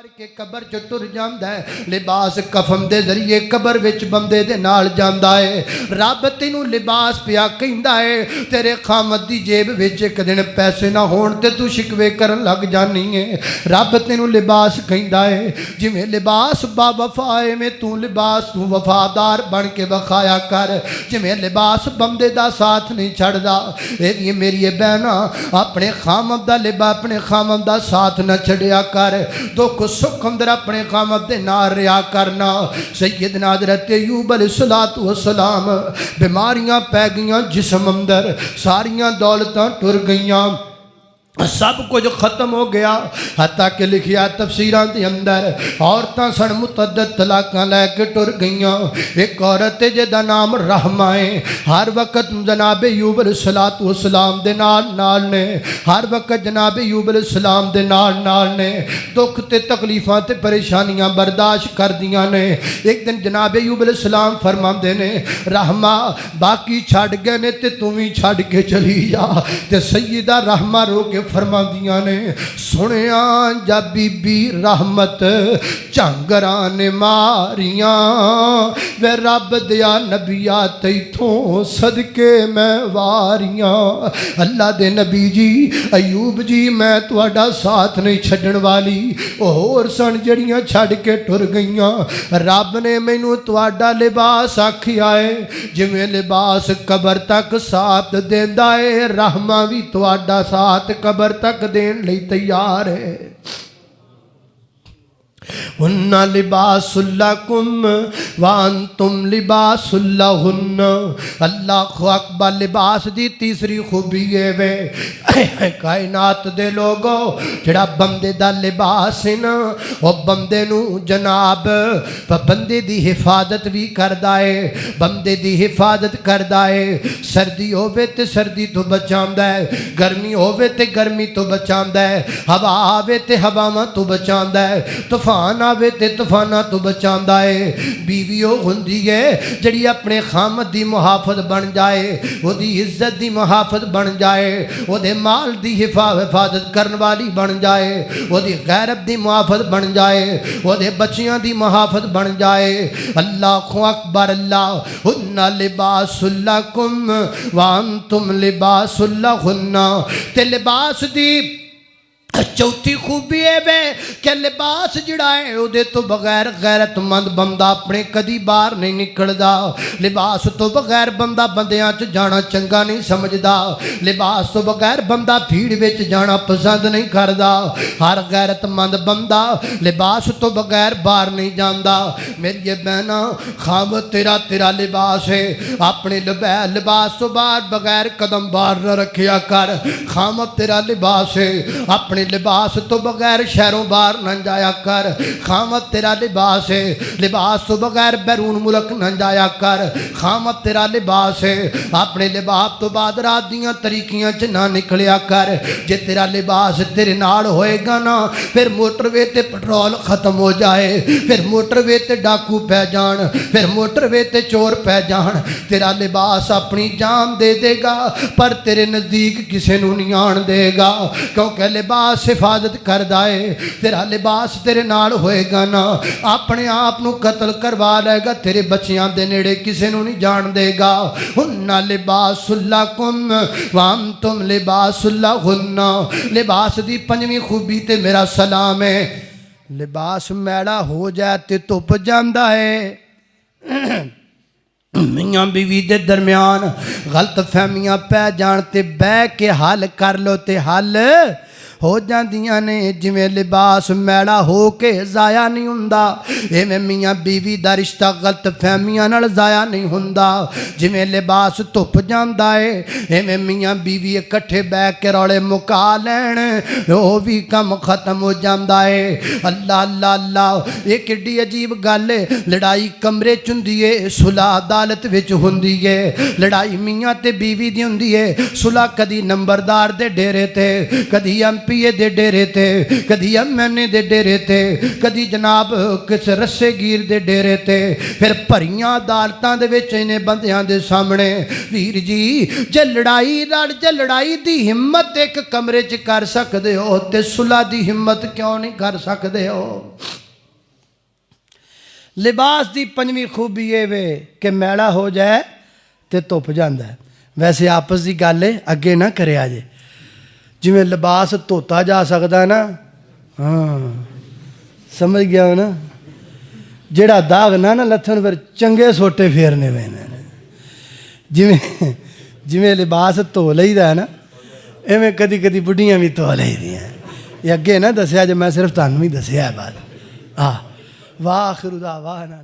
के कबर च टुर जांदा है। लिबास कफन दे जरिए कबर विच बंदे दे नाल जांदा है। रब तैनूं लिबास पिया कहंदा है। तेरे खामद दी जेब विच एक दिन पैसे ना होण ते तू शिकवे करन लग जानी है। रब तैनूं लिबास कहंदा है। जिवें लिबास बावफा है में तू लिबास तू वफादार बन के विखाया कर। जिवें लिबास बंदे दा साथ नहीं छड़दा, ए मेरी बहना अपने खामद दा लिबास अपने खामद दा साथ न छड़िया कर। दुख सुख अंदर अपने खामद दे नाल रिया करना। सैयदना हज़रत अय्यूब अलैहिस्सलातु वस्सलाम बीमारियां पै गईयां जिस्म अंदर, सारियां दौलतां टुर गईयां, सब कुछ खत्म हो गया। हत्ता कि लिखिया तफसीरां दे अंदर औरतां सन मुतअद्दिद तलाकां लैके टुर गईयां। एक औरत है जिहदा नाम रहमा है, हर वक्त जनाब अय्यूब अलैहिस्सलातु वस्सलाम दे नाल ने, हर वक्त जनाब अय्यूब अलैहिस्सलाम दे नाल ने, दुख ते तकलीफां ते परेशानियां बर्दाश्त करदियां ने। एक दिन जनाब अय्यूब अलैहिस्सलाम फरमांदे ने, रहमा बाकी छड़ गए ने ते तू भी छड़ के चली जा। ते सैयदा रहमा रो के फरमांदियां ने, सुनिया जा बीबी रहमत झांगरां ने मारियां, वे रब दिया नबिया तैथों सदके मैं वारियां। अल्लाह दे नबी जी अयूब जी मैं तुहाडा साथ नहीं छड्डण वाली, होर सन जड़ियां छड़ के टुर गईयां। रब ने मैनू तुहाडा लिबास आखिया है, जिवें लिबास कबर तक साथ देंदा है, रहमा भी तुहाडा साथ कबर तक देन लई तैयार है। हुन्ना लिबासुल्लकुम वांतुम लिबासुल्लहुन्न। अल्लाहु अकबर। लिबास दी तीसरी खूबी है वे कायनात दे लोगो, जिहड़ा बंदे दा लिबास है ना, वो बंदे नू जनाब बंदे दी हिफाजत भी करदा है, बंदे दी हिफाजत करदा है। सर्दी होवे ते सर्दी तो बचांदा है, गर्मी होवे ते गर्मी तो बचांदा है, हवा आवे ते हवावां तो बचांदा है, तूफान आवे ते तूफाना तो बचांदा है। बीवी वो हुंदी है जिहड़ी अपने खामद दी मुहाफत बन जाए, ओदी इज्जत दी मुहाफत बन जाए, ओदे माल दी हिफाजत करने वाली बन जाए, ओदी गैरत दी मुहाफत बन जाए, ओदे बच्चियां दी मुहाफत बन जाए। अल्लाहु अकबर। अल्लाह हुन्ना लिबासुल लकुम व अंतुम लिबासुल लहुन्ना। ते लिबास दी चौथी खूबी है वे कि लिबास जिहड़ा है उहदे तो बगैर गैरतमंद बंदा अपने कदी बाहर नहीं निकलदा। लिबास तो बगैर बंदा बंदियां च जाना चंगा नहीं समझदा, लिबास तो बगैर बंदा भीड़ विच जाना पसंद नहीं करदा। हर गैरतमंद बंदा लिबास तो बगैर बाहर नहीं जांदा। मेरी बहना खाम तेरा तेरा लिबास है, अपने लिबास तो बाहर बगैर कदम बाहर न रखिया कर। खाम तेरा लिबास है, अपने लिबास तो बगैर शहरों बाहर न जाया कर। खामत तेरा लिबास है, लिबास तो बगैर बैरून मुल्क न जाया कर। खामत तेरा लिबास है, अपने लिबास तो बाद रात दियां तरीकियां च ना निकलिया कर। जे तेरा लिबास तेरे नाल होएगा ना, फिर मोटरवे ते पेट्रोल खत्म हो जाए, फिर मोटरवे ते डाकू पै जान, फिर मोटरवे ते चोर पै जान, तेरा लिबास अपनी जान दे देगा पर तेरे नज़दीक किसी नूं नहीं आण देगा, क्योंकि लिबास हिफाजत करदा है। तेरा लिबास तेरे नाल होएगा ना, अपने आप नू कत्ल करवा लेगा, तेरे बच्चियां दे नेड़े किसी नू नहीं जान देगा। हुन्ना लिबासुल लकुम व अंतुम लिबासुल लहुन्ना। लिबास दी पंजवीं खूबी ते मेरा सलाम है, लिबास मैला हो जाए ते धुप जांदा है। मियां बीवी दे दरम्यान गलत फहमियां पै जान ते बह के हल कर लो ते हल हो जांदियां ने। जिवें लिबास मैला हो के ज़ाया नहीं हुंदा, इवें मियां बीवी दा रिश्ता गलत फहमियां नाल ज़ाया नहीं हुंदा। जिवें लिबास धुप जांदा है, इवें मियां बीवी इकट्ठे बैठ के रौले मुका लैण, वो भी कम खत्म हो जांदा है। अल्लाह अल्लाह अल्लाह। ये किड्डी अजीब गल है, लड़ाई कमरे च हुंदी है, सुलह अदालत विच हुंदी है। लड़ाई मियां ते बीवी दी हुंदी है, सुलह कदी नंबरदार दे डेरे ते, कदी ਰੁਪਏ ਦੇ ਡੇਰੇ ਤੇ, ਕਦੀ ਐਮਐਨਏ ਦੇ ਡੇਰੇ ਤੇ, ਕਦੀ ਜਨਾਬ ਕਿਸੇ ਰੱਸੇਗੀਰ ਦੇ ਡੇਰੇ ਤੇ। ਫਿਰ ਭਰੀਆਂ ਅਦਾਲਤਾਂ ਦੇ ਵਿੱਚ ਇਹਨੇ ਬੰਦਿਆਂ ਦੇ ਸਾਹਮਣੇ ਵੀਰ ਜੀ ਜੇ ਲੜਾਈ ਦੀ ਹਿੰਮਤ ਇੱਕ ਕਮਰੇ 'ਚ ਕਰ ਸਕਦੇ ਹੋ ਤੇ ਸੁਲ੍ਹਾ ਦੀ ਹਿੰਮਤ ਕਿਉਂ ਨਹੀਂ ਕਰ ਸਕਦੇ ਹੋ? ਲਿਬਾਸ ਦੀ ਪੰਜਵੀਂ ਖੂਬੀ ਇਹ ਵੇ ਕਿ ਮੈਲਾ ਹੋ ਜਾਏ ਤੇ ਧੁੱਪ ਜਾਂਦਾ। ਵੈਸੇ ਆਪਸ ਦੀ ਗੱਲ ਹੈ, ਅੱਗੇ ਨਾ ਕਰਿਆ ਜੇ। ਜਿਵੇਂ ਲਿਬਾਸ ਧੋਤਾ ਜਾ ਸਕਦਾ ਨਾ, ਹਾਂ ਸਮਝ ਗਿਆ ਹੋ ਨਾ, ਜਿਹੜਾ ਦਾਗ ਨਾ ਲੱਥਣ ਫਿਰ ਚੰਗੇ ਸੋਟੇ ਫੇਰਨੇ ਪੈਣੇ ਨੇ। ਜਿਵੇਂ ਲਿਬਾਸ ਧੋ ਲਈਦਾ ਨਾ, ਐਵੇਂ ਕਦੀ ਕਦੀ ਬੁੱਢੀਆਂ ਵੀ ਧੋ ਲਈਦੀਆਂ। ਇਹ ਅੱਗੇ ਨਾ ਦੱਸਿਆ ਜੇ, ਮੈਂ ਸਿਰਫ ਤੁਹਾਨੂੰ ਹੀ ਦੱਸਿਆ ਬਾਤ। ਵਾਹ ਆਖਿਰ ਦਾਅਵਾਨਾ।